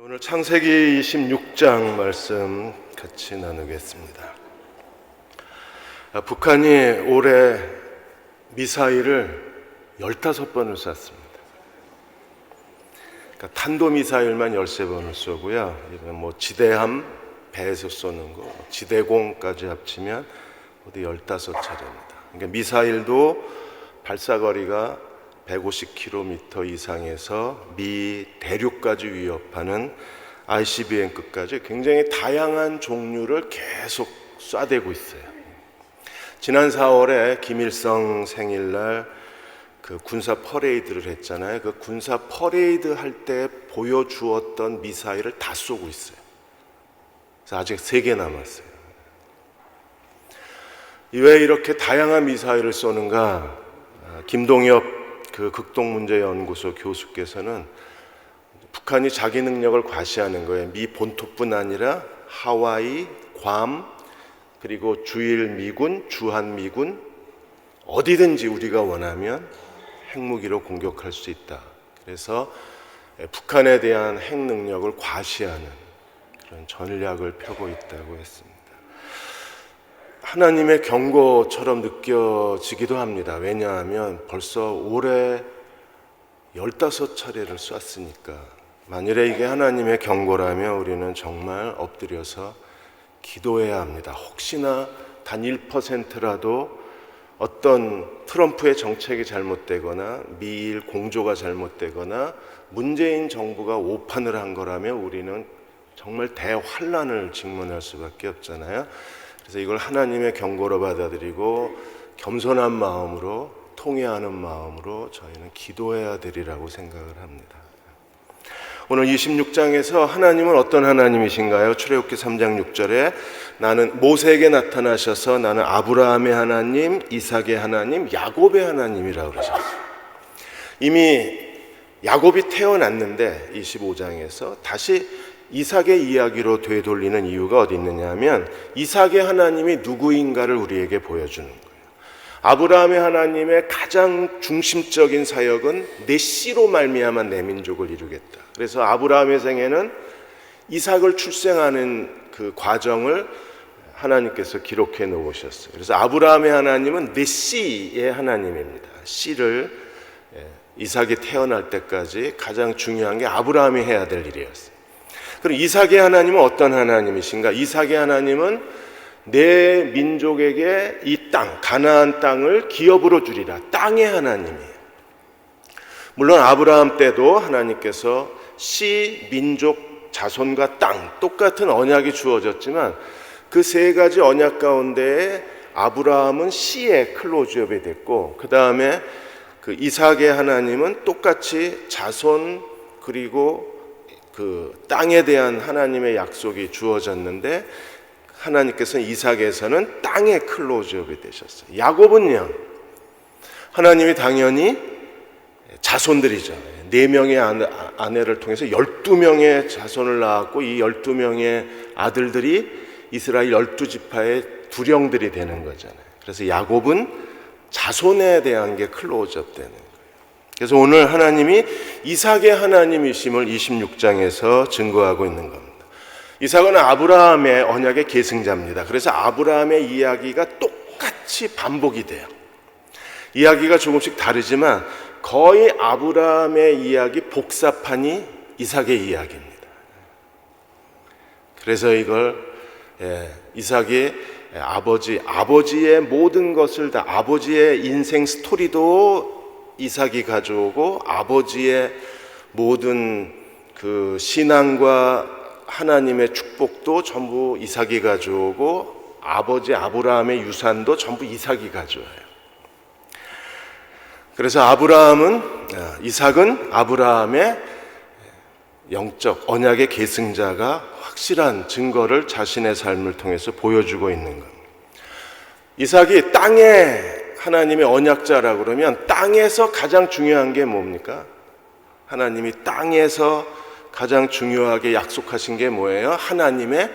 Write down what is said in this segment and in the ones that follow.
오늘 창세기 26장 말씀 같이 나누겠습니다. 북한이 올해 미사일을 15번을 쐈습니다. 그러니까 탄도미사일만 13번을 쏘고요. 이건 지대함 배에서 쏘는 거, 지대공까지 합치면 모두 15차례입니다. 그러니까 미사일도 발사거리가 150km 이상에서 미 대륙까지 위협하는 ICBM급까지 굉장히 다양한 종류를 계속 쏴대고 있어요. 지난 4월에 김일성 생일날 그 군사 퍼레이드를 했잖아요. 그 군사 퍼레이드 할 때 보여주었던 미사일을 다 쏘고 있어요. 그래서 아직 3개 남았어요. 왜 이렇게 다양한 미사일을 쏘는가? 김동엽 그 극동문제연구소 교수께서는 북한이 자기 능력을 과시하는 거예요. 미 본토뿐 아니라 하와이, 괌, 그리고 주일미군, 주한미군 어디든지 우리가 원하면 핵무기로 공격할 수 있다. 그래서 북한에 대한 핵 능력을 과시하는 그런 전략을 펴고 있다고 했습니다. 하나님의 경고처럼 느껴지기도 합니다. 왜냐하면 벌써 올해 15차례를 쐈으니까 만일에 이게 하나님의 경고라면 우리는 정말 엎드려서 기도해야 합니다. 혹시나 단 1%라도 어떤 트럼프의 정책이 잘못되거나 미일 공조가 잘못되거나 문재인 정부가 오판을 한 거라면 우리는 정말 대환란을 직면할 수밖에 없잖아요. 그래서 이걸 하나님의 경고로 받아들이고 겸손한 마음으로 통회하는 마음으로 저희는 기도해야 되리라고 생각을 합니다. 오늘 26장에서 하나님은 어떤 하나님이신가요? 출애굽기 3장 6절에 나는 모세에게 나타나셔서 나는 아브라함의 하나님, 이삭의 하나님, 야곱의 하나님이라고 그러셨어요. 이미 야곱이 태어났는데 25장에서 다시 이삭의 이야기로 되돌리는 이유가 어디 있느냐 하면 이삭의 하나님이 누구인가를 우리에게 보여주는 거예요. 아브라함의 하나님의 가장 중심적인 사역은 내 씨로 말미암아 내 민족을 이루겠다. 그래서 아브라함의 생애는 이삭을 출생하는 그 과정을 하나님께서 기록해 놓으셨어요. 그래서 아브라함의 하나님은 내 씨의 하나님입니다. 씨를 이삭이 태어날 때까지 가장 중요한 게 아브라함이 해야 될 일이었어요. 그럼 이삭의 하나님은 어떤 하나님이신가? 이삭의 하나님은 내 민족에게 이 땅, 가나안 땅을 기업으로 주리라. 땅의 하나님이에요. 물론 아브라함 때도 하나님께서 씨, 민족, 자손과 땅 똑같은 언약이 주어졌지만 그 세 가지 언약 가운데 아브라함은 씨의 클로즈업이 됐고 그 다음에 그 이삭의 하나님은 똑같이 자손 그리고 그 땅에 대한 하나님의 약속이 주어졌는데 하나님께서는 이삭에서는 땅의 클로즈업이 되셨어요. 야곱은요, 하나님이 당연히 자손들이죠. 4명의 아내를 통해서 12명의 자손을 낳았고 이 12명의 아들들이 이스라엘 12지파의 두령들이 되는 거잖아요. 그래서 야곱은 자손에 대한 게 클로즈업 되는 거예요. 그래서 오늘 하나님이 이삭의 하나님이심을 26장에서 증거하고 있는 겁니다. 이삭은 아브라함의 언약의 계승자입니다. 그래서 아브라함의 이야기가 똑같이 반복이 돼요. 이야기가 조금씩 다르지만 거의 아브라함의 이야기 복사판이 이삭의 이야기입니다. 그래서 이걸 이삭이 아버지의 모든 것을 다 아버지의 인생 스토리도 이삭이 가져오고 아버지의 모든 그 신앙과 하나님의 축복도 전부 이삭이 가져오고 아버지 아브라함의 유산도 전부 이삭이 가져와요. 그래서 이삭은 아브라함의 영적 언약의 계승자가 확실한 증거를 자신의 삶을 통해서 보여주고 있는 겁니다. 이삭이 땅의 하나님의 언약자라고 그러면 땅에서 가장 중요한 게 뭡니까? 하나님이 땅에서 가장 중요하게 약속하신 게 뭐예요? 하나님의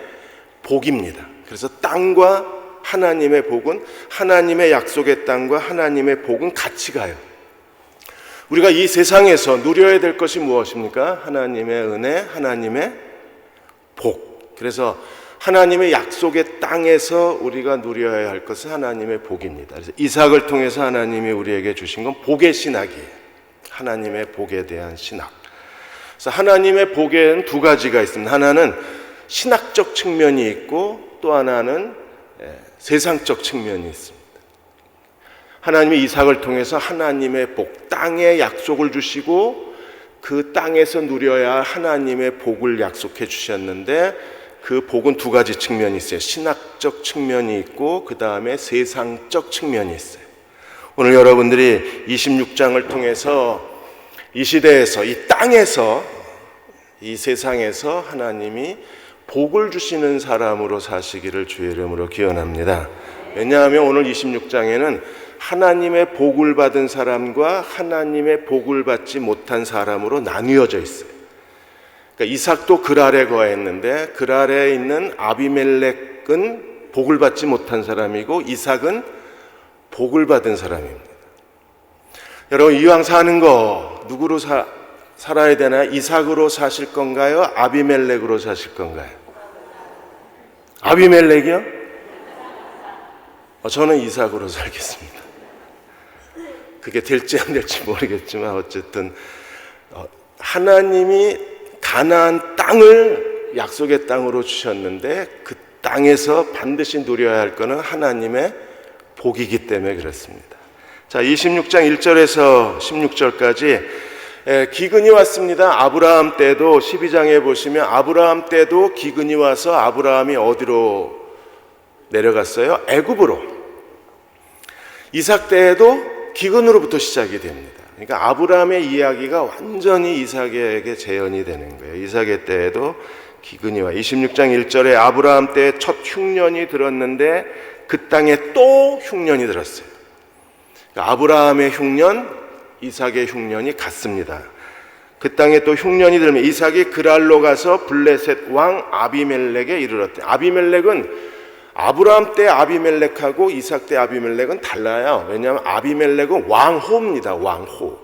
복입니다. 그래서 땅과 하나님의 복은 하나님의 약속의 땅과 하나님의 복은 같이 가요. 우리가 이 세상에서 누려야 될 것이 무엇입니까? 하나님의 은혜, 하나님의 복. 그래서 하나님의 약속의 땅에서 우리가 누려야 할 것은 하나님의 복입니다. 그래서 이삭을 통해서 하나님이 우리에게 주신 건 복의 신학이에요. 하나님의 복에 대한 신학. 그래서 하나님의 복에는 두 가지가 있습니다. 하나는 신학적 측면이 있고 또 하나는 세상적 측면이 있습니다. 하나님이 이삭을 통해서 하나님의 복, 땅의 약속을 주시고 그 땅에서 누려야 할 하나님의 복을 약속해 주셨는데 그 복은 두 가지 측면이 있어요. 신학적 측면이 있고 그 다음에 세상적 측면이 있어요. 오늘 여러분들이 26장을 통해서 이 시대에서, 이 땅에서, 이 세상에서 하나님이 복을 주시는 사람으로 사시기를 주의 이름으로 기원합니다. 왜냐하면 오늘 26장에는 하나님의 복을 받은 사람과 하나님의 복을 받지 못한 사람으로 나뉘어져 있어요. 그러니까 이삭도 그랄에 거했는데 그랄에 있는 아비멜렉은 복을 받지 못한 사람이고 이삭은 복을 받은 사람입니다. 여러분, 이왕 사는 거 누구로 살아야 되나? 이삭으로 사실 건가요? 아비멜렉으로 사실 건가요? 아비멜렉이요? 저는 이삭으로 살겠습니다. 그게 될지 안 될지 모르겠지만 어쨌든 하나님이 가나안 땅을 약속의 땅으로 주셨는데 그 땅에서 반드시 누려야 할 것은 하나님의 복이기 때문에 그렇습니다. 자, 26장 1절에서 16절까지 기근이 왔습니다. 아브라함 때도 12장에 보시면 아브라함 때도 기근이 와서 아브라함이 어디로 내려갔어요? 애굽으로. 이삭 때에도 기근으로부터 시작이 됩니다. 그러니까 아브라함의 이야기가 완전히 이삭에게 재현이 되는 거예요. 이삭의 때에도 기근이 와. 26장 1절에 아브라함 때 첫 흉년이 들었는데 그 땅에 또 흉년이 들었어요. 그러니까 아브라함의 흉년, 이삭의 흉년이 같습니다. 그 땅에 또 흉년이 들면 이삭이 그랄로 가서 블레셋 왕 아비멜렉에 이르렀대. 아비멜렉은 아브라함 때 아비멜렉하고 이삭 때 아비멜렉은 달라요. 왜냐하면 아비멜렉은 왕호입니다. 왕호.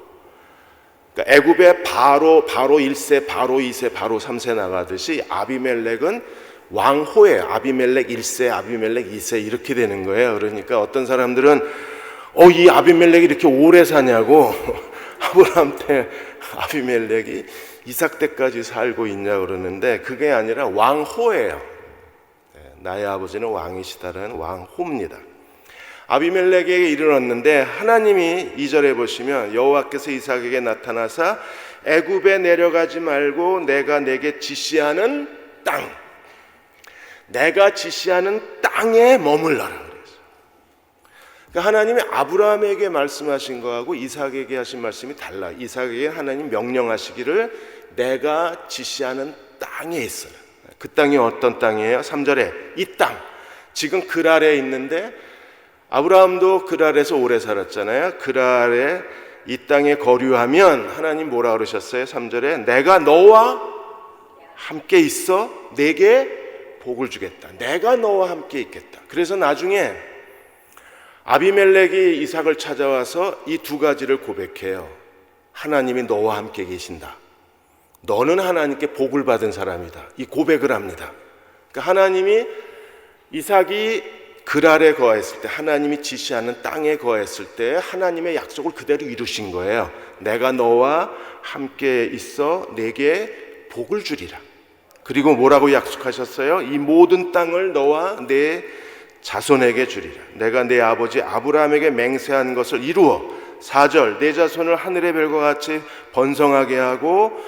그러니까 애굽에 바로 1세, 바로 2세, 바로 3세 나가듯이 아비멜렉은 왕호예요. 아비멜렉 1세, 아비멜렉 2세 이렇게 되는 거예요. 그러니까 어떤 사람들은 이 아비멜렉이 이렇게 오래 사냐고 아브라함 때 아비멜렉이 이삭 때까지 살고 있냐 그러는데 그게 아니라 왕호예요. 나의 아버지는 왕이시다라는 왕호입니다. 아비멜렉에게 이르렀는데 하나님이 2절에 보시면 여호와께서 이삭에게 나타나사 애굽에 내려가지 말고 내가 내게 지시하는 땅, 내가 지시하는 땅에 머물러라 그랬어요. 그러니까 하나님이 아브라함에게 말씀하신 거하고 이삭에게 하신 말씀이 달라요. 이삭에게 하나님 명령하시기를 내가 지시하는 땅에 있어요. 그 땅이 어떤 땅이에요? 3절에 이 땅, 지금 그랄에 있는데 아브라함도 그랄에서 오래 살았잖아요. 그랄에 이 땅에 거류하면 하나님 뭐라 그러셨어요? 3절에 내가 너와 함께 있어 내게 복을 주겠다. 내가 너와 함께 있겠다. 그래서 나중에 아비멜렉이 이삭을 찾아와서 이 두 가지를 고백해요. 하나님이 너와 함께 계신다. 너는 하나님께 복을 받은 사람이다. 이 고백을 합니다. 그러니까 하나님이 이삭이 그랄에 거했을 때, 하나님이 지시하는 땅에 거했을 때 하나님의 약속을 그대로 이루신 거예요. 내가 너와 함께 있어 내게 복을 주리라. 그리고 뭐라고 약속하셨어요? 이 모든 땅을 너와 내 자손에게 주리라. 내가 내 아버지 아브라함에게 맹세한 것을 이루어 4절 내 자손을 하늘의 별과 같이 번성하게 하고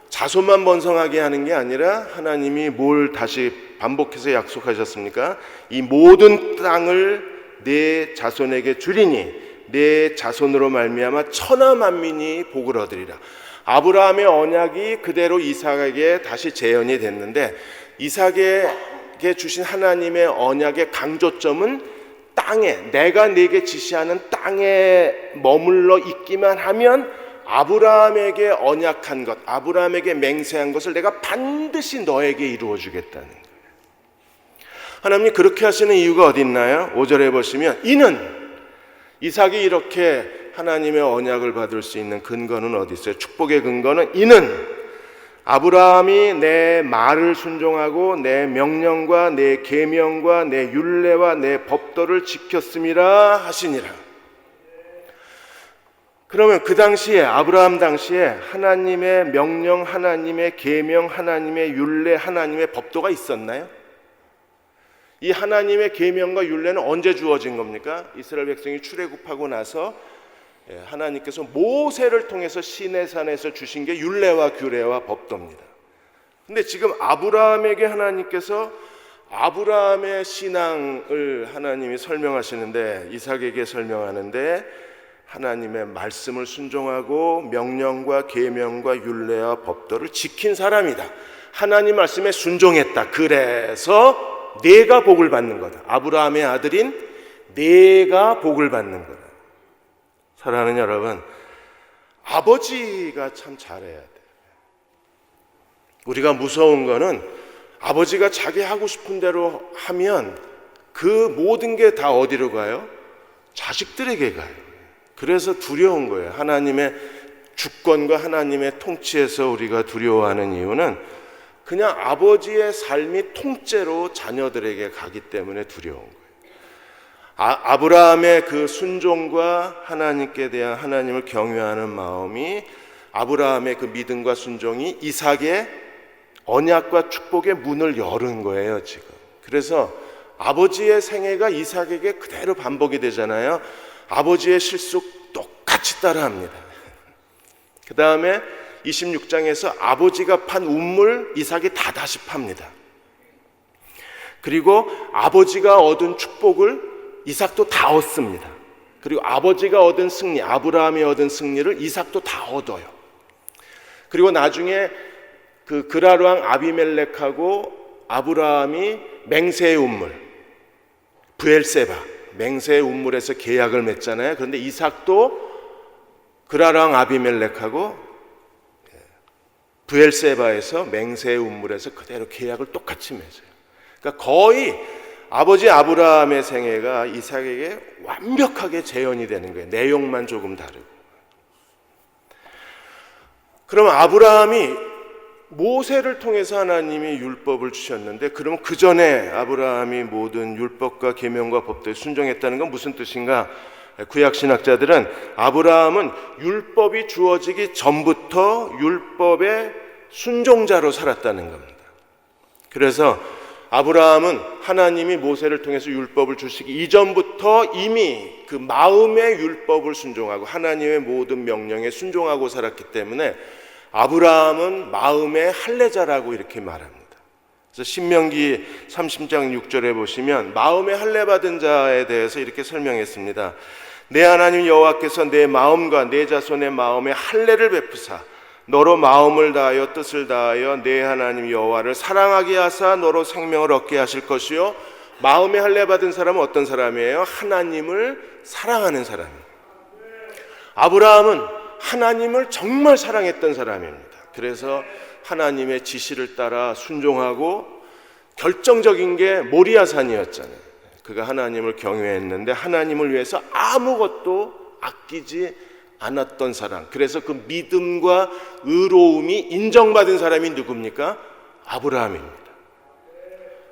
자손만 번성하게 하는 게 아니라 하나님이 뭘 다시 반복해서 약속하셨습니까? 이 모든 땅을 내 자손에게 주리니 내 자손으로 말미암아 천하 만민이 복을 얻으리라. 아브라함의 언약이 그대로 이삭에게 다시 재현이 됐는데 이삭에게 주신 하나님의 언약의 강조점은 땅에, 내가 네게 지시하는 땅에 머물러 있기만 하면 아브라함에게 언약한 것, 아브라함에게 맹세한 것을 내가 반드시 너에게 이루어 주겠다는 거예요. 하나님이 그렇게 하시는 이유가 어디 있나요? 5절에 보시면 이는 이삭이 이렇게 하나님의 언약을 받을 수 있는 근거는 어디 있어요? 축복의 근거는 이는 아브라함이 내 말을 순종하고 내 명령과 내 계명과 내 율례와 내 법도를 지켰음이라 하시니라. 그러면 그 당시에 아브라함 당시에 하나님의 명령, 하나님의 계명, 하나님의 율례, 하나님의 법도가 있었나요? 이 하나님의 계명과 율례는 언제 주어진 겁니까? 이스라엘 백성이 출애굽하고 나서 하나님께서 모세를 통해서 시내산에서 주신 게 율례와 규례와 법도입니다. 근데 지금 아브라함에게 하나님께서 아브라함의 신앙을 하나님이 설명하시는데, 이삭에게 설명하는데 하나님의 말씀을 순종하고 명령과 계명과 율례와 법도를 지킨 사람이다. 하나님 말씀에 순종했다. 그래서 내가 복을 받는 거다. 아브라함의 아들인 내가 복을 받는 거다. 사랑하는 여러분, 아버지가 참 잘해야 돼요. 우리가 무서운 거는 아버지가 자기 하고 싶은 대로 하면 그 모든 게 다 어디로 가요? 자식들에게 가요. 그래서 두려운 거예요. 하나님의 주권과 하나님의 통치에서 우리가 두려워하는 이유는 그냥 아버지의 삶이 통째로 자녀들에게 가기 때문에 두려운 거예요. 아브라함의 그 순종과 하나님께 대한 하나님을 경외하는 마음이, 아브라함의 그 믿음과 순종이 이삭의 언약과 축복의 문을 열은 거예요 지금. 그래서 아버지의 생애가 이삭에게 그대로 반복이 되잖아요. 아버지의 실속 똑같이 따라합니다. 그 다음에 26장에서 아버지가 판 우물 이삭이 다시 팝니다. 그리고 아버지가 얻은 축복을 이삭도 다 얻습니다. 그리고 아버지가 얻은 승리, 아브라함이 얻은 승리를 이삭도 다 얻어요. 그리고 나중에 그 그랄 왕 아비멜렉하고 아브라함이 맹세의 우물, 브엘세바, 맹세의 우물에서 계약을 맺잖아요. 그런데 이삭도 그랄 왕 아비멜렉하고 브엘세바에서 맹세의 우물에서 그대로 계약을 똑같이 맺어요. 그러니까 거의 아버지 아브라함의 생애가 이삭에게 완벽하게 재현이 되는 거예요. 내용만 조금 다르고. 그러면 아브라함이 모세를 통해서 하나님이 율법을 주셨는데, 그러면 그 전에 아브라함이 모든 율법과 계명과 법도에 순종했다는 건 무슨 뜻인가? 구약 신학자들은 아브라함은 율법이 주어지기 전부터 율법의 순종자로 살았다는 겁니다. 그래서 아브라함은 하나님이 모세를 통해서 율법을 주시기 이전부터 이미 그 마음의 율법을 순종하고 하나님의 모든 명령에 순종하고 살았기 때문에 아브라함은 마음의 할례자라고 이렇게 말합니다. 그래서 신명기 30장 6절에 보시면 마음의 할례 받은 자에 대해서 이렇게 설명했습니다. 내 하나님 여호와께서 내 마음과 내 자손의 마음에 할례를 베푸사 너로 마음을 다하여 뜻을 다하여 내 하나님 여호와를 사랑하게 하사 너로 생명을 얻게 하실 것이요. 마음의 할례 받은 사람은 어떤 사람이에요? 하나님을 사랑하는 사람이에요. 아브라함은 하나님을 정말 사랑했던 사람입니다. 그래서 하나님의 지시를 따라 순종하고, 결정적인 게 모리아산이었잖아요. 그가 하나님을 경외했는데 하나님을 위해서 아무것도 아끼지 않았던 사람. 그래서 그 믿음과 의로움이 인정받은 사람이 누굽니까? 아브라함입니다.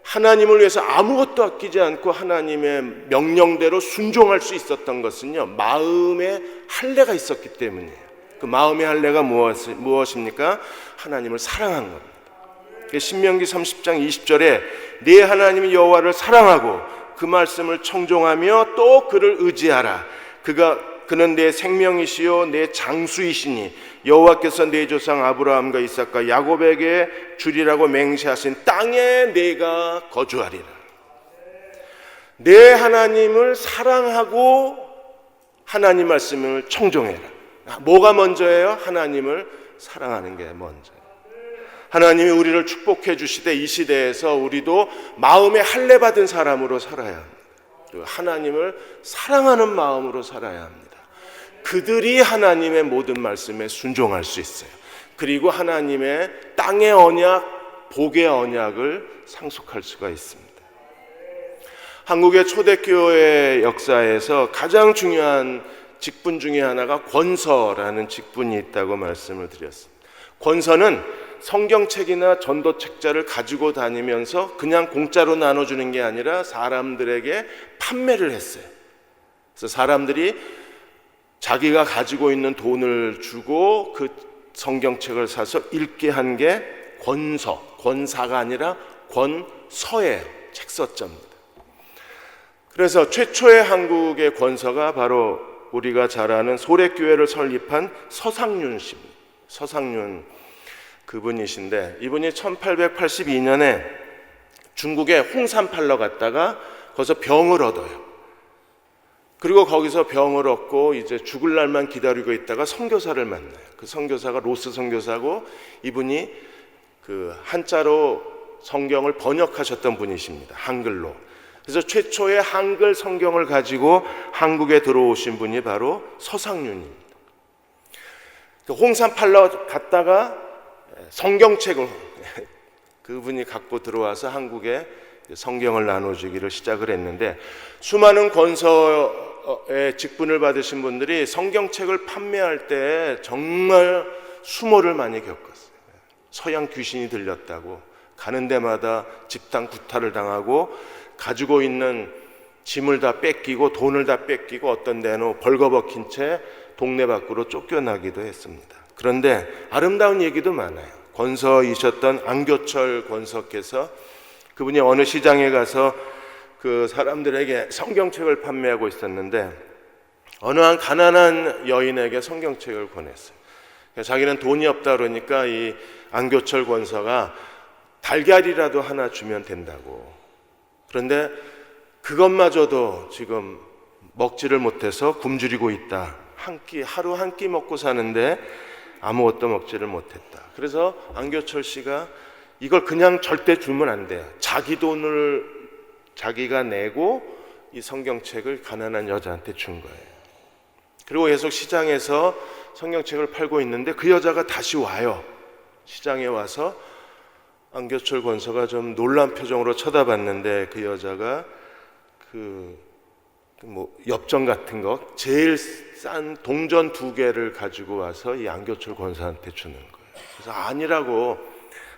하나님을 위해서 아무것도 아끼지 않고 하나님의 명령대로 순종할 수 있었던 것은요, 마음의 할례가 있었기 때문이에요. 그 마음의 할례가 무엇입니까? 하나님을 사랑한 겁니다. 신명기 30장 20절에 네 하나님 여호와를 사랑하고 그 말씀을 청종하며 또 그를 의지하라. 그는 내 생명이시요 내 장수이시니 여호와께서 내 조상 아브라함과 이삭과 야곱에게 주리라고 맹세하신 땅에 내가 거주하리라. 내 하나님을 사랑하고 하나님 말씀을 청종해라. 뭐가 먼저예요? 하나님을 사랑하는 게 먼저예요. 하나님이 우리를 축복해 주시되 이 시대에서 우리도 마음에 할례 받은 사람으로 살아야 합니다. 그리고 하나님을 사랑하는 마음으로 살아야 합니다. 그들이 하나님의 모든 말씀에 순종할 수 있어요. 그리고 하나님의 땅의 언약, 복의 언약을 상속할 수가 있습니다. 한국의 초대교회 역사에서 가장 중요한 직분 중에 하나가 권서라는 직분이 있다고 말씀을 드렸습니다. 권서는 성경책이나 전도책자를 가지고 다니면서 그냥 공짜로 나눠주는 게 아니라 사람들에게 판매를 했어요. 그래서 사람들이 자기가 가지고 있는 돈을 주고 그 성경책을 사서 읽게 한 게 권서, 권사가 아니라 권서예요. 책서자입니다. 그래서 최초의 한국의 권서가 바로 우리가 잘 아는 소래교회를 설립한 서상윤 씨입니다. 서상윤 그분이신데, 이분이 1882년에 중국에 홍삼 팔러 갔다가 거기서 병을 얻어요. 그리고 거기서 병을 얻고 이제 죽을 날만 기다리고 있다가 선교사를 만나요. 그 선교사가 로스 선교사고, 이분이 그 한자로 성경을 번역하셨던 분이십니다. 한글로. 그래서 최초의 한글 성경을 가지고 한국에 들어오신 분이 바로 서상윤입니다. 홍삼 팔러 갔다가 성경책을 그분이 갖고 들어와서 한국에 성경을 나눠주기를 시작을 했는데, 수많은 권서의 직분을 받으신 분들이 성경책을 판매할 때 정말 수모를 많이 겪었어요. 서양 귀신이 들렸다고, 가는 데마다 집단 구타를 당하고, 가지고 있는 짐을 다 뺏기고 돈을 다 뺏기고, 어떤 데는 벌거벗긴 채 동네 밖으로 쫓겨나기도 했습니다. 그런데 아름다운 얘기도 많아요. 권서이셨던 안교철 권서께서, 그분이 어느 시장에 가서 그 사람들에게 성경책을 판매하고 있었는데 어느 한 가난한 여인에게 성경책을 권했어요. 자기는 돈이 없다 그러니까 이 안교철 권서가 달걀이라도 하나 주면 된다고. 그런데 그것마저도 지금 먹지를 못해서 굶주리고 있다. 하루 한 끼 먹고 사는데 아무것도 먹지를 못했다. 그래서 안교철 씨가 이걸 그냥 절대 주면 안 돼요. 자기 돈을 자기가 내고 이 성경책을 가난한 여자한테 준 거예요. 그리고 계속 시장에서 성경책을 팔고 있는데 그 여자가 다시 와요. 시장에 와서 안교철 권서가 좀 놀란 표정으로 쳐다봤는데, 그 여자가 엽전 같은 거 제일 싼 동전 2개를 가지고 와서 이 안교철 권사한테 주는 거예요. 그래서 아니라고,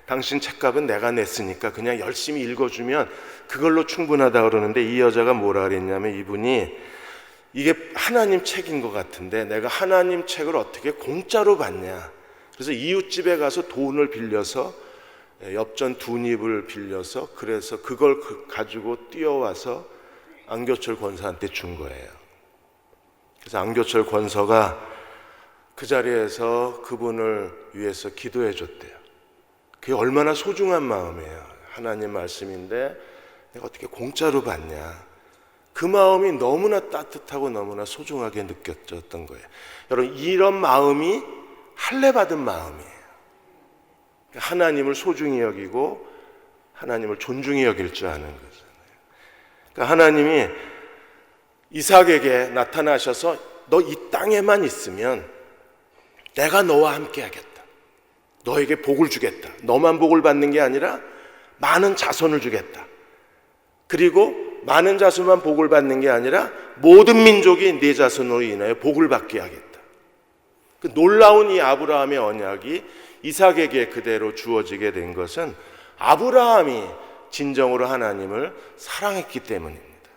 당신 책값은 내가 냈으니까 그냥 열심히 읽어주면 그걸로 충분하다 그러는데, 이 여자가 뭐라 그랬냐면, 이분이 이게 하나님 책인 것 같은데 내가 하나님 책을 어떻게 공짜로 받냐. 그래서 이웃집에 가서 돈을 빌려서 엽전 2닙을 빌려서, 그래서 그걸 가지고 뛰어와서 안교철 권사한테 준 거예요. 그래서 안교철 권서가 그 자리에서 그분을 위해서 기도해 줬대요. 그게 얼마나 소중한 마음이에요. 하나님 말씀인데 내가 어떻게 공짜로 받냐. 그 마음이 너무나 따뜻하고 너무나 소중하게 느껴졌던 거예요. 여러분, 이런 마음이 할례 받은 마음이에요. 하나님을 소중히 여기고 하나님을 존중히 여길 줄 아는 거잖아요. 그러니까 하나님이 이삭에게 나타나셔서 너 이 땅에만 있으면 내가 너와 함께 하겠다. 너에게 복을 주겠다. 너만 복을 받는 게 아니라 많은 자손을 주겠다. 그리고 많은 자손만 복을 받는 게 아니라 모든 민족이 네 자손으로 인하여 복을 받게 하겠다. 그 놀라운 이 아브라함의 언약이 이삭에게 그대로 주어지게 된 것은 아브라함이 진정으로 하나님을 사랑했기 때문입니다.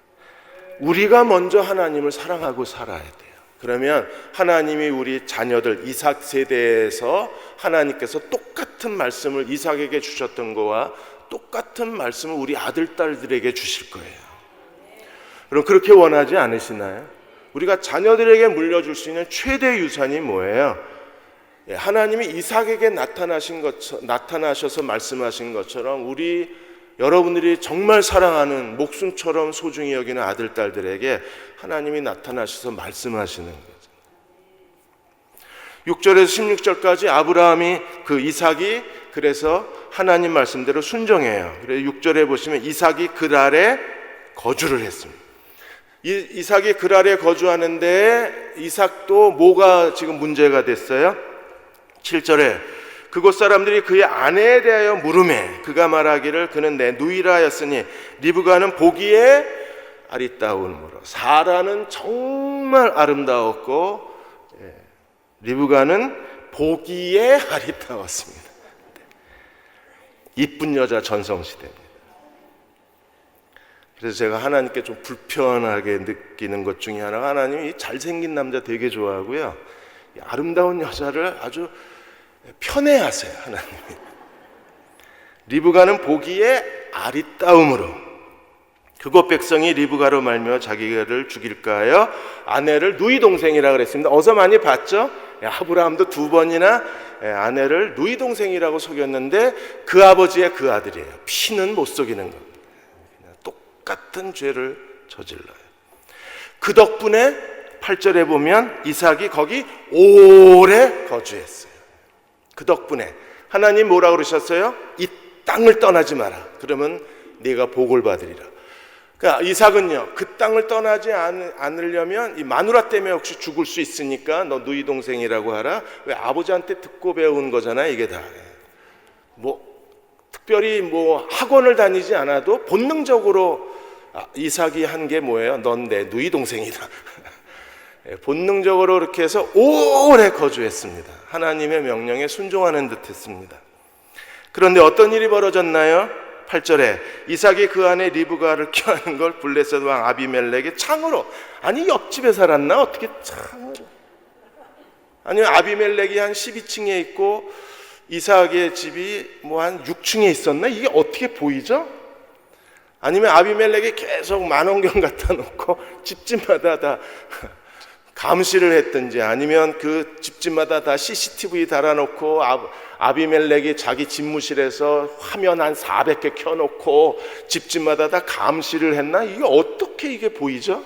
우리가 먼저 하나님을 사랑하고 살아야 돼요. 그러면 하나님이 우리 자녀들 이삭 세대에서 하나님께서 똑같은 말씀을 이삭에게 주셨던 거와 똑같은 말씀을 우리 아들, 딸들에게 주실 거예요. 그럼 그렇게 원하지 않으시나요? 우리가 자녀들에게 물려줄 수 있는 최대 유산이 뭐예요? 하나님이 이삭에게 나타나셔서 말씀하신 것처럼 여러분들이 정말 사랑하는 목숨처럼 소중히 여기는 아들, 딸들에게 하나님이 나타나셔서 말씀하시는 거죠. 6절에서 16절까지 아브라함이 이삭이 그래서 하나님 말씀대로 순종해요. 그래서 6절에 보시면 이삭이 글 아래 거주를 했습니다. 이삭이 글 아래 거주하는데 이삭도 뭐가 지금 문제가 됐어요? 7절에 그곳 사람들이 그의 아내에 대하여 물으매 그가 말하기를 그는 내 누이라였으니 리브가는 보기에 아리따움으로 사라는 정말 정말 아름다웠고 리브가는 보기에 아리따웠습니다. 이쁜 여자 전성시대입니다. 그래서 제가 하나님께 좀 불편하게 느끼는 것 중에 하나가, 하나님이 잘생긴 남자 되게 좋아하고요, 아름다운 여자를 아주 편애하세요. 하나님이. 리브가는 보기에 아리따움으로 그곳 백성이 리브가로 말미암아 자기를 죽일까 하여 아내를 누이 동생이라 그랬습니다. 어서 많이 봤죠? 아브라함도 2번이나 아내를 누이 동생이라고 속였는데 그 아버지의 그 아들이에요. 피는 못 속이는 겁니다. 똑같은 죄를 저질러요. 그 덕분에 8절에 보면 이삭이 거기 오래 거주했어요. 그 덕분에 하나님 뭐라 그러셨어요? 이 땅을 떠나지 마라. 그러면 네가 복을 받으리라. 그러니까 이삭은요, 그 땅을 떠나지 않으려면 이 마누라 때문에 혹시 죽을 수 있으니까 너 누이 동생이라고 하라. 왜? 아버지한테 듣고 배운 거잖아요, 이게 다. 뭐 특별히 뭐 학원을 다니지 않아도 본능적으로 이삭이 한 게 뭐예요? 넌 내 누이 동생이다. 본능적으로 그렇게 해서 오래 거주했습니다. 하나님의 명령에 순종하는 듯 했습니다. 그런데 어떤 일이 벌어졌나요? 8절에 이삭이 그 안에 리브가를 껴안은 걸 블레셋 왕 아비멜렉이 창으로, 아니 옆집에 살았나? 어떻게 창으로? 아니면 아비멜렉이 한 12층에 있고 이삭의 집이 뭐 한 6층에 있었나? 이게 어떻게 보이죠? 아니면 아비멜렉이 계속 만원경 갖다 놓고 집집마다 다 감시를 했든지, 아니면 그 집집마다 다 CCTV 달아놓고 아비멜렉이 자기 집무실에서 화면 한 400개 켜놓고 집집마다 다 감시를 했나? 이게 어떻게 이게 보이죠?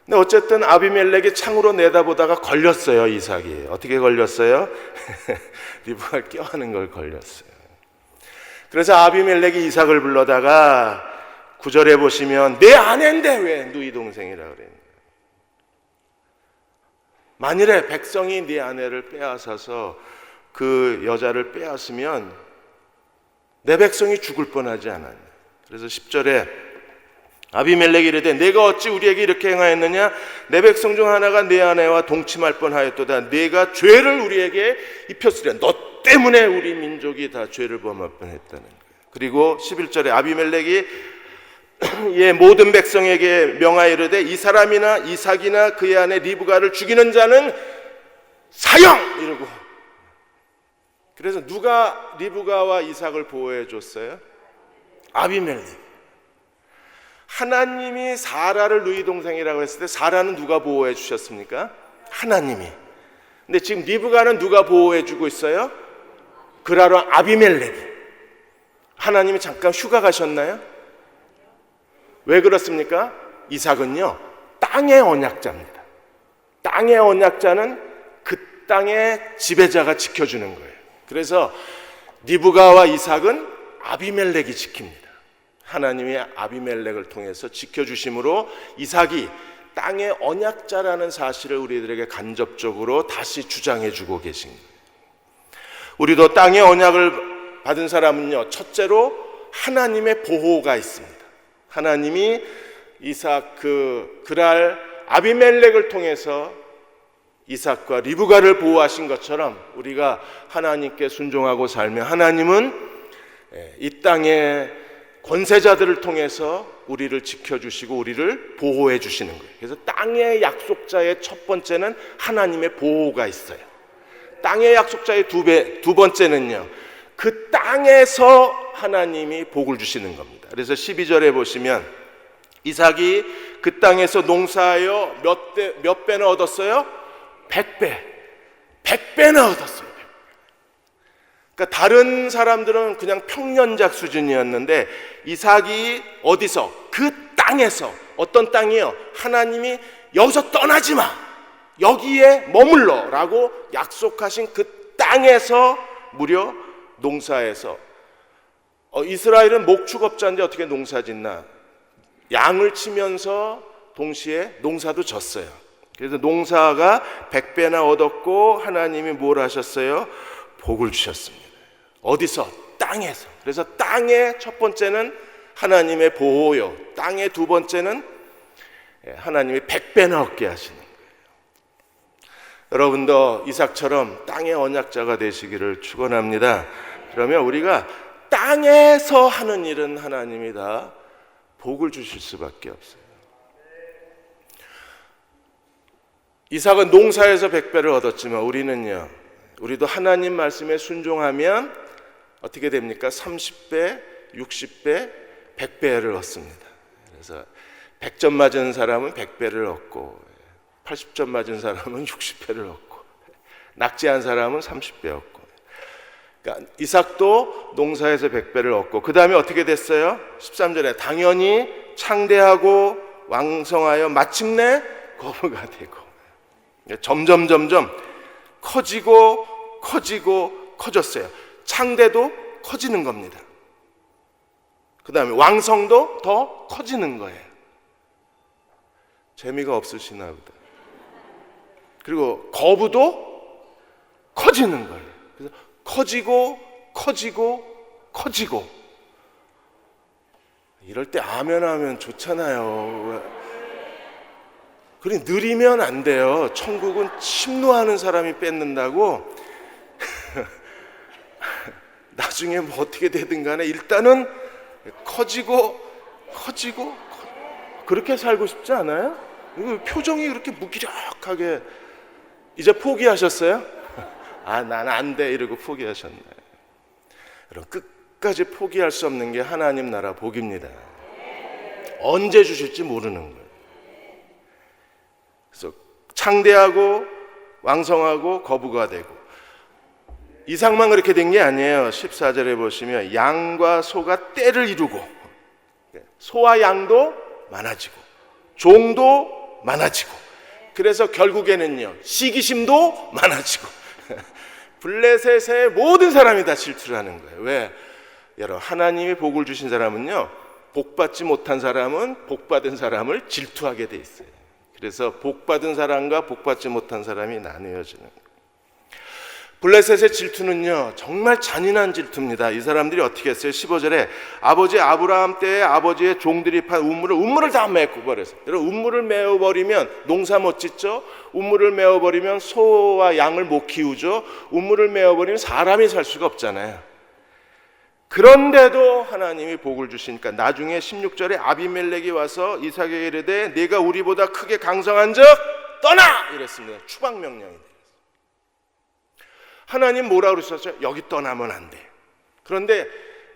근데 어쨌든 아비멜렉이 창으로 내다보다가 걸렸어요. 이삭이 어떻게 걸렸어요? 리브가를 껴안은 걸 걸렸어요. 그래서 아비멜렉이 이삭을 불러다가 9절에 보시면 내 아내인데 왜 누이 동생이라 그랬냐. 만일에 백성이 네 아내를 빼앗아서 그 여자를 빼앗으면 내 백성이 죽을 뻔하지 않았냐. 그래서 10절에 아비멜렉이 이르되 내가 어찌 우리에게 이렇게 행하였느냐. 내 백성 중 하나가 내 아내와 동침할 뻔하였도다. 내가 죄를 우리에게 입혔으랴. 너 때문에 우리 민족이 다 죄를 범할 뻔했다는 거예요. 그리고 11절에 아비멜렉이 예, 모든 백성에게 명하여 이르되 이 사람이나 이삭이나 그의 아내 리브가를 죽이는 자는 사형! 이러고. 그래서 누가 리브가와 이삭을 보호해 줬어요? 아비멜렉. 하나님이 사라를 누이 동생이라고 했을 때 사라는 누가 보호해 주셨습니까? 하나님이. 근데 지금 리브가는 누가 보호해 주고 있어요? 그라로 아비멜렉. 하나님이 잠깐 휴가 가셨나요? 왜 그렇습니까? 이삭은요, 땅의 언약자입니다. 땅의 언약자는 그 땅의 지배자가 지켜주는 거예요. 그래서 리브가와 이삭은 아비멜렉이 지킵니다. 하나님이 아비멜렉을 통해서 지켜주심으로 이삭이 땅의 언약자라는 사실을 우리들에게 간접적으로 다시 주장해주고 계신 거예요. 우리도 땅의 언약을 받은 사람은요, 첫째로 하나님의 보호가 있습니다. 하나님이 이삭 그랄 아비멜렉을 통해서 이삭과 리브가를 보호하신 것처럼 우리가 하나님께 순종하고 살면 하나님은 이 땅의 권세자들을 통해서 우리를 지켜주시고 우리를 보호해 주시는 거예요. 그래서 땅의 약속자의 첫 번째는 하나님의 보호가 있어요. 땅의 약속자의 두 번째는요, 그 땅에서 하나님이 복을 주시는 겁니다. 그래서 12절에 보시면 이삭이 그 땅에서 농사하여 몇 배나 얻었어요? 100배. 100배나 얻었어요. 그러니까 다른 사람들은 그냥 평년작 수준이었는데 이삭이 어디서? 그 땅에서. 어떤 땅이요? 하나님이 여기서 떠나지 마, 여기에 머물러 라고 약속하신 그 땅에서 무려 농사해서, 이스라엘은 목축업자인데 어떻게 농사 짓나? 양을 치면서 동시에 농사도 졌어요. 그래서 농사가 100배나 얻었고 하나님이 뭘 하셨어요? 복을 주셨습니다. 어디서? 땅에서. 그래서 땅의 첫 번째는 하나님의 보호요, 땅의 두 번째는 하나님이 100배나 얻게 하시는 거예요. 여러분도 이삭처럼 땅의 언약자가 되시기를 축원합니다. 그러면 우리가 땅에서 하는 일은 하나님이 다 복을 주실 수밖에 없어요. 이삭은 농사에서 100배를 얻었지만 우리도 하나님 말씀에 순종하면 어떻게 됩니까? 30배, 60배, 100배를 얻습니다. 그래서 100점 맞은 사람은 100배를 얻고 80점 맞은 사람은 60배를 얻고 낙제한 사람은 30배 얻고. 그러니까 이삭도 농사에서 100배를 얻고 그 다음에 어떻게 됐어요? 13절에 당연히 창대하고 왕성하여 마침내 거부가 되고 점점 커졌어요. 창대도 커지는 겁니다. 그 다음에 왕성도 더 커지는 거예요. 재미가 없으시나 보다. 그리고 거부도 커지는 거예요. 그래서 커지고 이럴 때 아멘 하면 좋잖아요. 그래 느리면 안 돼요. 천국은 침노하는 사람이 뺏는다고. 나중에 뭐 어떻게 되든 간에 일단은 커지고 그렇게 살고 싶지 않아요? 표정이 그렇게 무기력하게. 이제 포기하셨어요? 아, 나는 안 돼 이러고 포기하셨네. 여러분, 끝까지 포기할 수 없는 게 하나님 나라 복입니다. 언제 주실지 모르는 거예요. 그래서 창대하고 왕성하고 거부가 되고. 이삭만 그렇게 된 게 아니에요. 14절에 보시면 양과 소가 떼를 이루고 소와 양도 많아지고 종도 많아지고, 그래서 결국에는요 시기심도 많아지고 블레셋의 모든 사람이 다 질투를 하는 거예요. 왜? 여러분, 하나님이 복을 주신 사람은요 복받지 못한 사람은 복받은 사람을 질투하게 돼 있어요. 그래서 복받은 사람과 복받지 못한 사람이 나뉘어지는 거예요. 블레셋의 질투는요 정말 잔인한 질투입니다. 이 사람들이 어떻게 했어요? 15절에 아버지 아브라함 때에 아버지의 종들이 판 우물을 다 메꿔버렸어요. 여러분, 우물을 메워버리면 농사 못 짓죠. 우물을 메워버리면 소와 양을 못 키우죠. 우물을 메워버리면 사람이 살 수가 없잖아요. 그런데도 하나님이 복을 주시니까 나중에 16절에 아비멜렉이 와서 이삭에게 이르되 네가 우리보다 크게 강성한 적 떠나! 이랬습니다. 추방 명령이 돼요. 하나님 뭐라고 그러셨어요? 여기 떠나면 안 돼. 그런데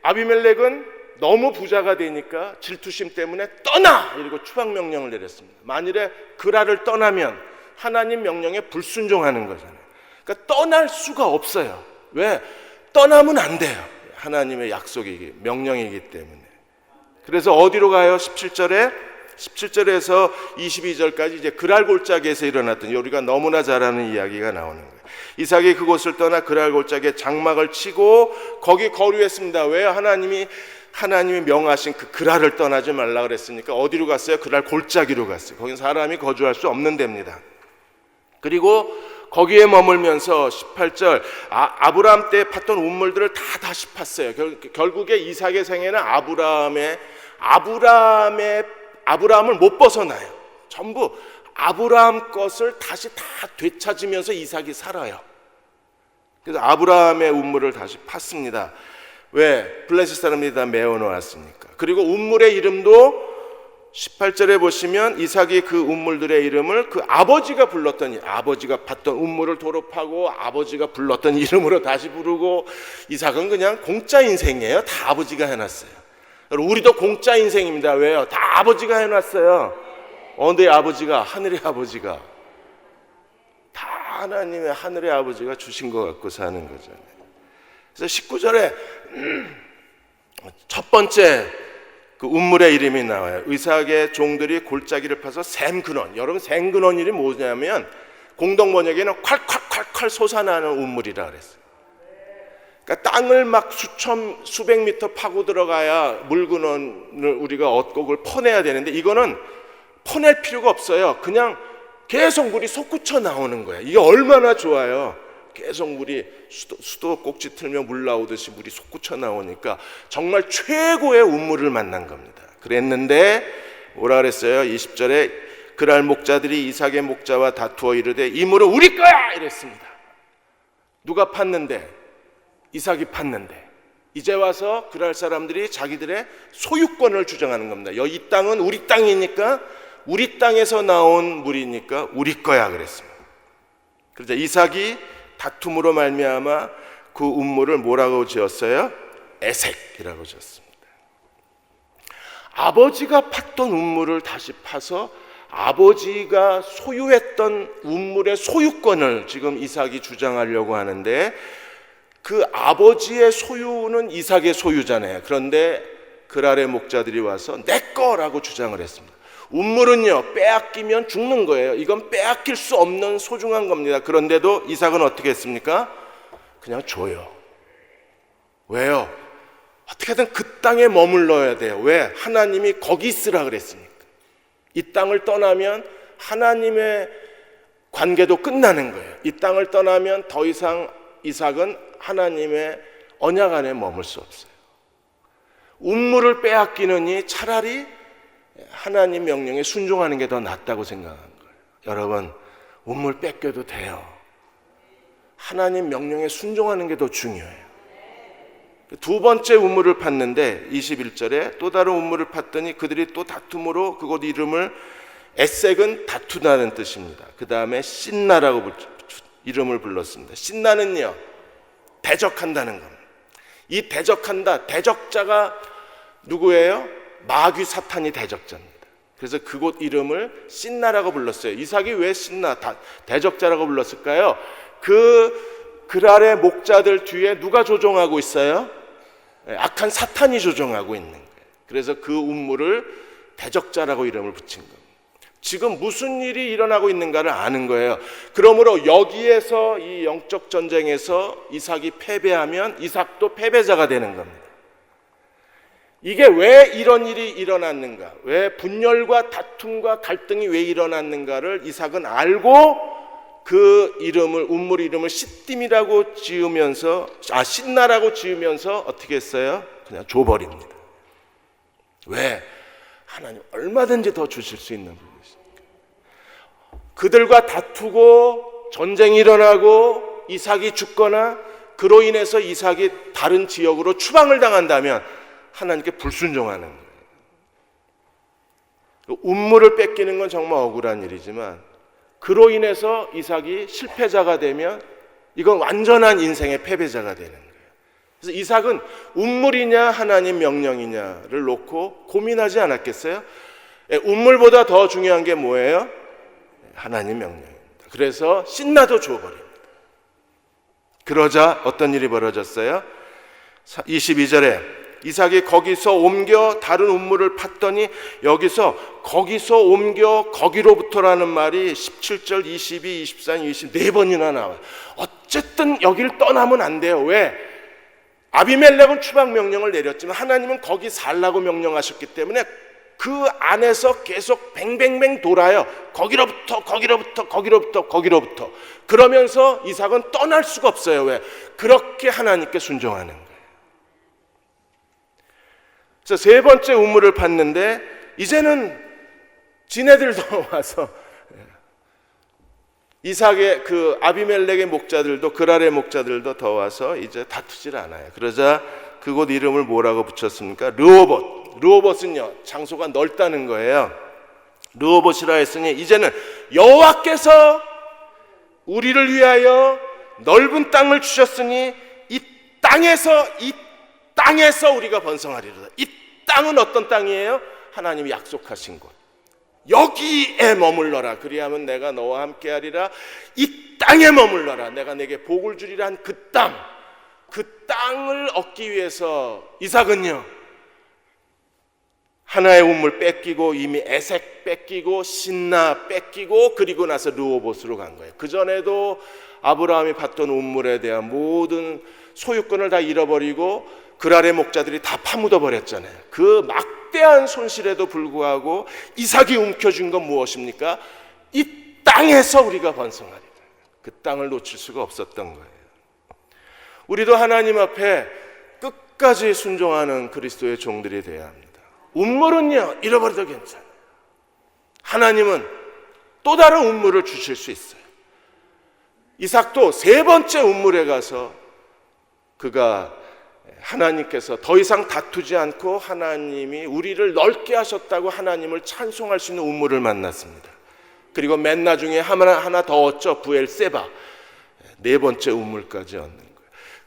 아비멜렉은 너무 부자가 되니까 질투심 때문에 떠나! 이러고 추방 명령을 내렸습니다. 만일에 그라를 떠나면 하나님 명령에 불순종하는 거잖아요. 그러니까 떠날 수가 없어요. 왜? 떠나면 안 돼요. 하나님의 약속이기, 명령이기 때문에. 그래서 어디로 가요? 17절에서 22절까지 이제 그랄 골짜기에서 일어났던, 우리가 너무나 잘 아는 이야기가 나오는 거예요. 이삭이 그곳을 떠나 그랄 골짜기에 장막을 치고 거기 거류했습니다. 왜? 하나님이 명하신 그 그랄을 떠나지 말라 그랬으니까 어디로 갔어요? 그랄 골짜기로 갔어요. 거긴 사람이 거주할 수 없는 데입니다. 그리고 거기에 머물면서 18절 아브라함 때 팠던 우물들을 다시 팠어요. 결국에 이삭의 생애는 아브라함을 못 벗어나요. 전부 아브라함 것을 다시 다 되찾으면서 이삭이 살아요. 그래서 아브라함의 우물을 다시 팠습니다. 왜? 블레셋 사람들이 다 메워놓았으니까. 그리고 우물의 이름도 18절에 보시면 이삭이 그 우물들의 이름을 그 아버지가 팠던 우물을 도로 파고 아버지가 불렀던 이름으로 다시 부르고. 이삭은 그냥 공짜 인생이에요. 다 아버지가 해놨어요. 우리도 공짜 인생입니다. 왜요? 다 아버지가 해놨어요. 어느 아버지가? 하늘의 아버지가. 다 하나님의 하늘의 아버지가 주신 것 갖고 사는 거잖아요. 그래서 19절에 첫 번째 그 우물의 이름이 나와요. 이삭의 종들이 골짜기를 파서 샘근원. 여러분, 샘근원 이름이 뭐냐면 공동번역에는 콸콸콸콸 솟아나는 우물이라 그랬어요. 그러니까 땅을 막 수백 미터 파고 들어가야 물근원을 우리가 얻고 그걸 퍼내야 되는데 이거는 퍼낼 필요가 없어요. 그냥 계속 물이 솟구쳐 나오는 거예요. 이게 얼마나 좋아요. 계속 물이 수도 꼭지 틀면 물 나오듯이 물이 솟구쳐 나오니까 정말 최고의 우물을 만난 겁니다. 그랬는데 뭐라 그랬어요? 20절에 그랄 목자들이 이삭의 목자와 다투어 이르되 이 물은 우리 거야 이랬습니다. 누가 팠는데? 이삭이 팠는데 이제 와서 그랄 사람들이 자기들의 소유권을 주장하는 겁니다. 이 땅은 우리 땅이니까, 우리 땅에서 나온 물이니까 우리 거야 그랬습니다. 그러자 이삭이 다툼으로 말미암아 그 운물을 뭐라고 지었어요? 에색이라고 지었습니다. 아버지가 팠던 운물을 다시 파서 아버지가 소유했던 운물의 소유권을 지금 이삭이 주장하려고 하는데, 그 아버지의 소유는 이삭의 소유잖아요. 그런데 그랄의 목자들이 와서 내 거라고 주장을 했습니다. 운물은요, 빼앗기면 죽는 거예요. 이건 빼앗길 수 없는 소중한 겁니다. 그런데도 이삭은 어떻게 했습니까? 그냥 줘요. 왜요? 어떻게든 그 땅에 머물러야 돼요. 왜? 하나님이 거기 있으라 그랬으니까. 이 땅을 떠나면 하나님의 관계도 끝나는 거예요. 이 땅을 떠나면 더 이상 이삭은 하나님의 언약 안에 머물 수 없어요. 운물을 빼앗기느니 차라리 하나님 명령에 순종하는 게 더 낫다고 생각한 거예요. 여러분, 운물 뺏겨도 돼요. 하나님 명령에 순종하는 게 더 중요해요. 두 번째 우물을 팠는데 21절에 또 다른 우물을 팠더니 그들이 또 다툼으로 그곳 이름을, 에색은 다투다는 뜻입니다. 그 다음에 신나라고 이름을 불렀습니다. 신나는요, 대적한다는 겁니다. 이 대적한다, 대적자가 누구예요? 마귀 사탄이 대적자입니다. 그래서 그곳 이름을 신나라고 불렀어요. 이삭이 왜 신나, 대적자라고 불렀을까요? 그랄의 목자들 뒤에 누가 조종하고 있어요? 악한 사탄이 조종하고 있는 거예요. 그래서 그 운물을 대적자라고 이름을 붙인 겁니다. 지금 무슨 일이 일어나고 있는가를 아는 거예요. 그러므로 여기에서 이 영적 전쟁에서 이삭이 패배하면 이삭도 패배자가 되는 겁니다. 이게 왜 이런 일이 일어났는가, 왜 분열과 다툼과 갈등이 왜 일어났는가를 이삭은 알고 그 이름을, 운물 이름을 시딤이라고 지으면서, 신나라고 지으면서 어떻게 했어요? 그냥 줘버립니다. 왜? 하나님 얼마든지 더 주실 수 있는 분이시니까. 그들과 다투고 전쟁이 일어나고 이삭이 죽거나 그로 인해서 이삭이 다른 지역으로 추방을 당한다면 하나님께 불순종하는 거예요. 운물을 뺏기는 건 정말 억울한 일이지만 그로 인해서 이삭이 실패자가 되면 이건 완전한 인생의 패배자가 되는 거예요. 그래서 이삭은 운물이냐 하나님 명령이냐를 놓고 고민하지 않았겠어요? 운물보다 더 중요한 게 뭐예요? 하나님 명령입니다. 그래서 신나도 줘버립니다. 그러자 어떤 일이 벌어졌어요? 22절에 이삭이 거기서 옮겨 다른 운물을 팠더니, 여기서 거기서 옮겨 거기로부터라는 말이 17절, 22, 23, 24번이나 나와요. 어쨌든 여길 떠나면 안 돼요. 왜? 아비멜렉은 추방 명령을 내렸지만 하나님은 거기 살라고 명령하셨기 때문에 그 안에서 계속 뱅뱅뱅 돌아요. 거기로부터 거기로부터 거기로부터 거기로부터. 그러면서 이삭은 떠날 수가 없어요. 왜? 그렇게 하나님께 순종하는 거예요. 그래서 세 번째 우물을 팠는데 이제는 지네들도 와서, 이삭의 그 아비멜렉의 목자들도, 그랄의 목자들도 더 와서 이제 다투질 않아요. 그러자 그곳 이름을 뭐라고 붙였습니까? 르호봇. 르호봇은요, 장소가 넓다는 거예요. 르호봇이라 했으니 이제는 여호와께서 우리를 위하여 넓은 땅을 주셨으니 이 땅에서 우리가 번성하리로다. 이 땅은 어떤 땅이에요? 하나님이 약속하신 곳. 여기에 머물러라. 그리하면 내가 너와 함께하리라. 이 땅에 머물러라. 내가 내게 복을 주리라 한 그 땅. 그 땅을 얻기 위해서 이삭은요, 하나의 운물 뺏기고, 이미 에색 뺏기고, 신나 뺏기고, 그리고 나서 르호봇으로 간 거예요. 그전에도 아브라함이 받던 운물에 대한 모든 소유권을 다 잃어버리고 그랄의 목자들이 다 파묻어 버렸잖아요. 그 막대한 손실에도 불구하고 이삭이 움켜쥔 건 무엇입니까? 이 땅에서 우리가 번성하리라. 그 땅을 놓칠 수가 없었던 거예요. 우리도 하나님 앞에 끝까지 순종하는 그리스도의 종들이 되어야 합니다. 운물은요, 잃어버려도 괜찮아요. 하나님은 또 다른 운물을 주실 수 있어요. 이삭도 세 번째 운물에 가서 그가 하나님께서 더 이상 다투지 않고 하나님이 우리를 넓게 하셨다고 하나님을 찬송할 수 있는 운물을 만났습니다. 그리고 맨 나중에 하나 더 얻죠. 부엘세바. 네 번째 운물까지 얻는 거예요.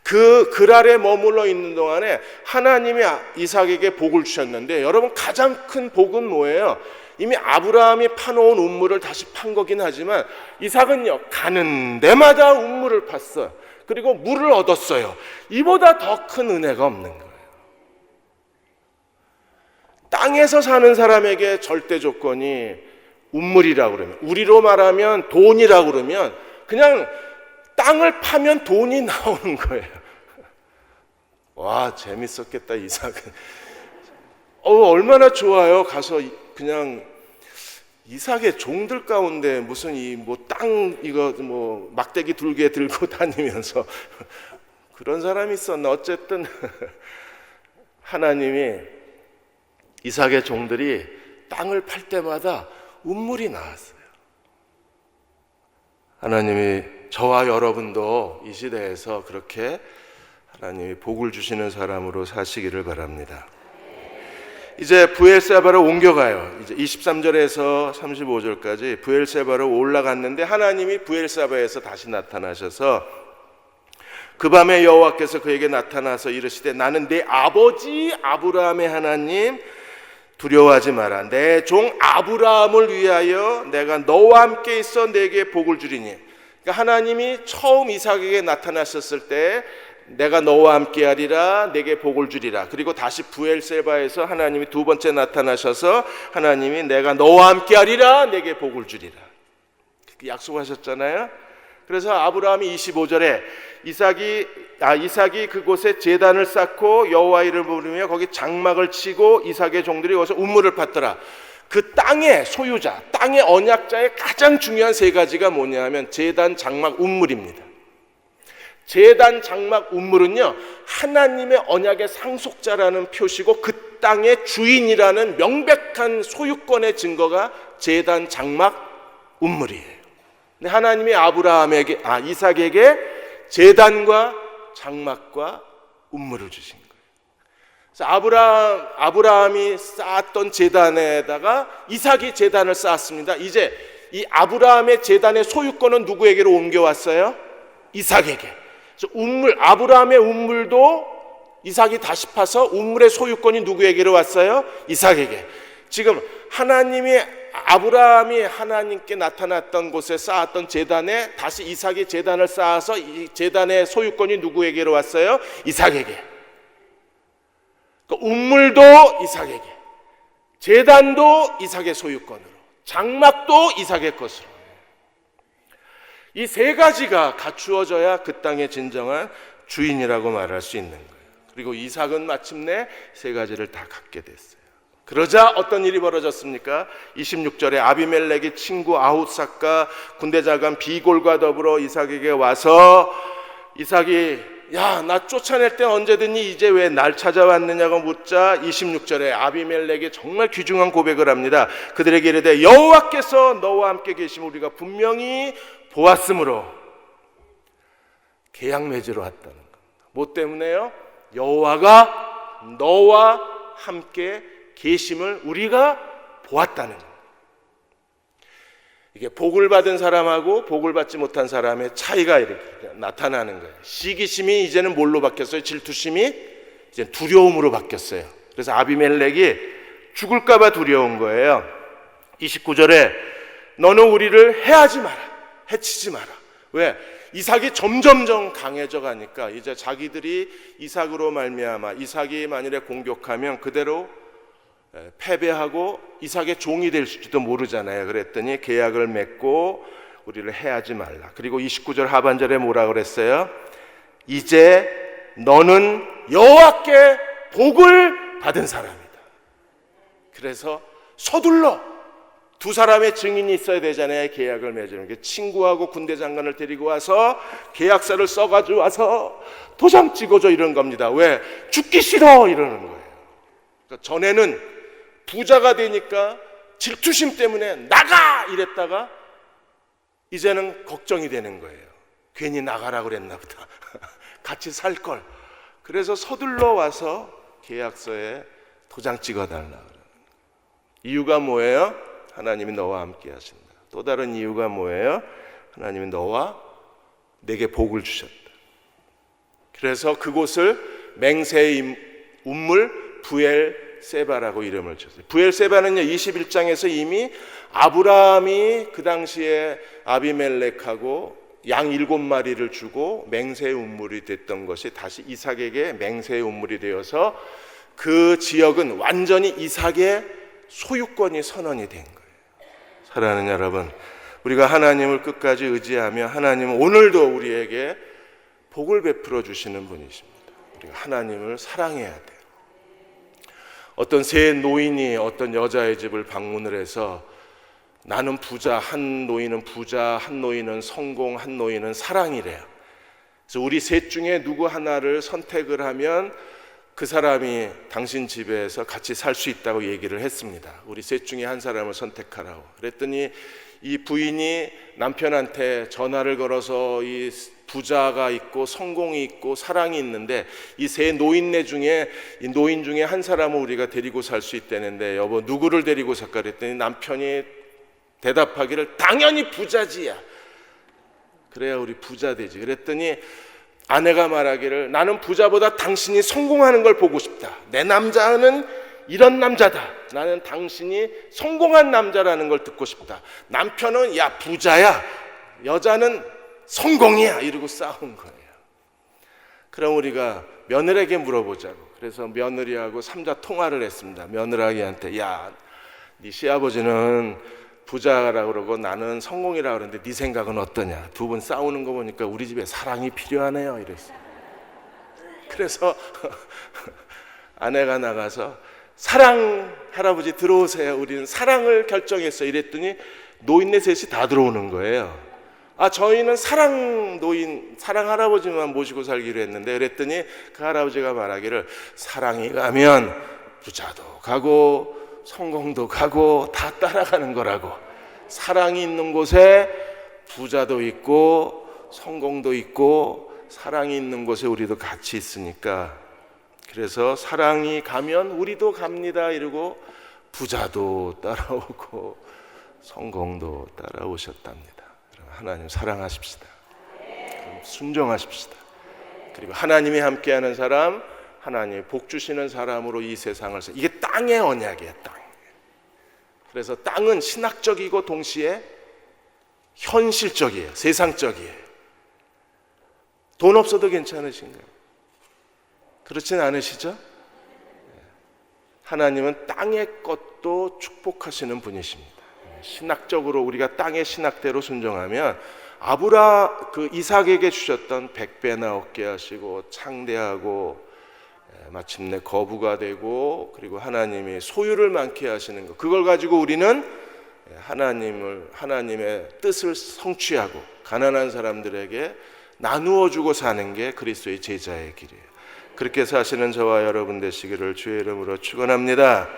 그 그랄에 머물러 있는 동안에 하나님이 이삭에게 복을 주셨는데, 여러분 가장 큰 복은 뭐예요? 이미 아브라함이 파놓은 운물을 다시 판 거긴 하지만 이삭은요, 가는 데마다 운물을 팠어요. 그리고 물을 얻었어요. 이보다 더 큰 은혜가 없는 거예요. 땅에서 사는 사람에게 절대 조건이 운물이라고 그러면, 우리로 말하면 돈이라고 그러면 그냥 땅을 파면 돈이 나오는 거예요. 와, 재밌었겠다 이삭은. 얼마나 좋아요. 가서 그냥 이삭의 종들 가운데 무슨 땅 막대기 둘개 들고 다니면서 그런 사람이 있었나. 어쨌든 하나님이 이삭의 종들이 땅을 팔 때마다 운물이 나왔어요. 하나님이 저와 여러분도 이 시대에서 그렇게 하나님이 복을 주시는 사람으로 사시기를 바랍니다. 이제 부엘세바로 옮겨가요. 이제 23절에서 35절까지 부엘세바로 올라갔는데 하나님이 부엘세바에서 다시 나타나셔서 그 밤에 여호와께서 그에게 나타나서 이르시되 나는 내 아버지 아브라함의 하나님, 두려워하지 마라. 내 종 아브라함을 위하여 내가 너와 함께 있어 내게 복을 주리니. 그러니까 하나님이 처음 이삭에게 나타나셨을 때 내가 너와 함께하리라, 내게 복을 주리라. 그리고 다시 부엘세바에서 하나님이 두 번째 나타나셔서 하나님이 내가 너와 함께하리라, 내게 복을 주리라. 약속하셨잖아요. 그래서 아브라함이 25절에 이삭이 그곳에 제단을 쌓고 여호와 이름을 부르며 거기 장막을 치고 이삭의 종들이 거기서 운물을 팠더라. 그 땅의 소유자, 땅의 언약자의 가장 중요한 세 가지가 뭐냐면 제단, 장막, 운물입니다. 제단, 장막, 운물은요, 하나님의 언약의 상속자라는 표시고 그 땅의 주인이라는 명백한 소유권의 증거가 제단, 장막, 운물이에요. 근데 하나님이 이삭에게 제단과 장막과 운물을 주신 거예요. 그래서 아브라함이 쌓았던 제단에다가 이삭이 제단을 쌓았습니다. 이제 이 아브라함의 제단의 소유권은 누구에게로 옮겨왔어요? 이삭에게. 그래서 아브라함의 운물도 이삭이 다시 파서 운물의 소유권이 누구에게로 왔어요? 이삭에게. 지금 아브라함이 하나님께 나타났던 곳에 쌓았던 제단에 다시 이삭이 제단을 쌓아서 이 제단의 소유권이 누구에게로 왔어요? 이삭에게. 그러니까 운물도 이삭에게, 제단도 이삭의 소유권으로, 장막도 이삭의 것으로. 이 세 가지가 갖추어져야 그 땅의 진정한 주인이라고 말할 수 있는 거예요. 그리고 이삭은 마침내 세 가지를 다 갖게 됐어요. 그러자 어떤 일이 벌어졌습니까? 26절에 아비멜렉의 친구 아훗삭과 군대장관 비골과 더불어 이삭에게 와서 이삭이 나 쫓아낼 때 언제든지 이제 왜 날 찾아왔느냐고 묻자 26절에 아비멜렉이 정말 귀중한 고백을 합니다. 그들에게 이르되 여호와께서 너와 함께 계시면 우리가 분명히 보았으므로. 계약 맺으러 왔다는 겁니다. 뭐 때문에요? 여호와가 너와 함께 계심을 우리가 보았다는 거예요. 이게 복을 받은 사람하고 복을 받지 못한 사람의 차이가 이렇게 나타나는 거예요. 시기심이 이제는 뭘로 바뀌었어요? 질투심이 이제 두려움으로 바뀌었어요. 그래서 아비멜렉이 죽을까 봐 두려운 거예요. 29절에 너는 우리를 해하지 마라, 해치지 마라. 왜? 이삭이 점점점 강해져 가니까 이제 자기들이 이삭으로 말미암아 이삭이 만일에 공격하면 그대로 패배하고 이삭의 종이 될지도 모르잖아요. 그랬더니 계약을 맺고 우리를 해하지 말라. 그리고 29절 하반절에 뭐라 그랬어요? 이제 너는 여호와께 복을 받은 사람이다. 그래서 서둘러 두 사람의 증인이 있어야 되잖아요. 계약을 맺으는 게. 친구하고 군대 장관을 데리고 와서 계약서를 써가지고 와서 도장 찍어줘 이런 겁니다. 왜? 죽기 싫어 이러는 거예요. 그러니까 전에는 부자가 되니까 질투심 때문에 나가 이랬다가 이제는 걱정이 되는 거예요. 괜히 나가라고 그랬나 보다. 같이 살 걸. 그래서 서둘러 와서 계약서에 도장 찍어달라 그러는 거예요. 이유가 뭐예요? 하나님이 너와 함께 하신다. 또 다른 이유가 뭐예요? 하나님이 너와 내게 복을 주셨다. 그래서 그곳을 맹세의 운물 부엘세바라고 이름을 줬어요. 부엘세바는요 21장에서 이미 아브라함이 그 당시에 아비멜렉하고 양 7마리를 주고 맹세의 운물이 됐던 것이 다시 이삭에게 맹세의 운물이 되어서 그 지역은 완전히 이삭의 소유권이 선언이 된 거예요. 사랑하는 여러분, 우리가 하나님을 끝까지 의지하며 하나님은 오늘도 우리에게 복을 베풀어 주시는 분이십니다. 우리가 하나님을 사랑해야 돼요. 어떤 세 노인이 어떤 여자의 집을 방문을 해서 나는 부자, 한 노인은 부자, 한 노인은 성공, 한 노인은 사랑이래요. 그래서 우리 셋 중에 누구 하나를 선택을 하면 그 사람이 당신 집에서 같이 살 수 있다고 얘기를 했습니다. 우리 셋 중에 한 사람을 선택하라고. 그랬더니 이 부인이 남편한테 전화를 걸어서 이 부자가 있고 성공이 있고 사랑이 있는데 이 세 노인네 중에 이 노인 중에 한 사람을 우리가 데리고 살 수 있다는데 여보 누구를 데리고 살까 그랬더니 남편이 대답하기를 당연히 부자지야. 그래야 우리 부자 되지. 그랬더니 아내가 말하기를 나는 부자보다 당신이 성공하는 걸 보고 싶다. 내 남자는 이런 남자다. 나는 당신이 성공한 남자라는 걸 듣고 싶다. 남편은 야 부자야. 여자는 성공이야. 이러고 싸운 거예요. 그럼 우리가 며느리에게 물어보자고. 그래서 며느리하고 삼자 통화를 했습니다. 며느리한테 야, 네 시아버지는 부자라고 그러고 나는 성공이라고 그러는데 네 생각은 어떠냐. 두 분 싸우는 거 보니까 우리 집에 사랑이 필요하네요. 이랬어요. 그래서 아내가 나가서 사랑 할아버지 들어오세요. 우리는 사랑을 결정했어요. 이랬더니 노인네 셋이 다 들어오는 거예요. 아 저희는 사랑 노인 사랑 할아버지만 모시고 살기로 했는데 그랬더니 그 할아버지가 말하기를 사랑이 가면 부자도 가고 성공도 가고 다 따라가는 거라고. 사랑이 있는 곳에 부자도 있고 성공도 있고 사랑이 있는 곳에 우리도 같이 있으니까 그래서 사랑이 가면 우리도 갑니다 이러고 부자도 따라오고 성공도 따라오셨답니다. 하나님 사랑하십시다. 순종하십시다. 그리고 하나님이 함께하는 사람 하나님 복 주시는 사람으로 이 세상을 이게 땅의 언약이에요. 땅. 그래서 땅은 신학적이고 동시에 현실적이에요. 세상적이에요. 돈 없어도 괜찮으신가요? 그렇진 않으시죠? 하나님은 땅의 것도 축복하시는 분이십니다. 신학적으로 우리가 땅의 신학대로 순종하면 그 이삭에게 주셨던 100배나 얻게 하시고 창대하고 마침내 거부가 되고 그리고 하나님이 소유를 많게 하시는 것 그걸 가지고 우리는 하나님의 뜻을 성취하고 가난한 사람들에게 나누어 주고 사는 게 그리스도의 제자의 길이에요. 그렇게 사시는 저와 여러분 되시기를 주의 이름으로 축원합니다.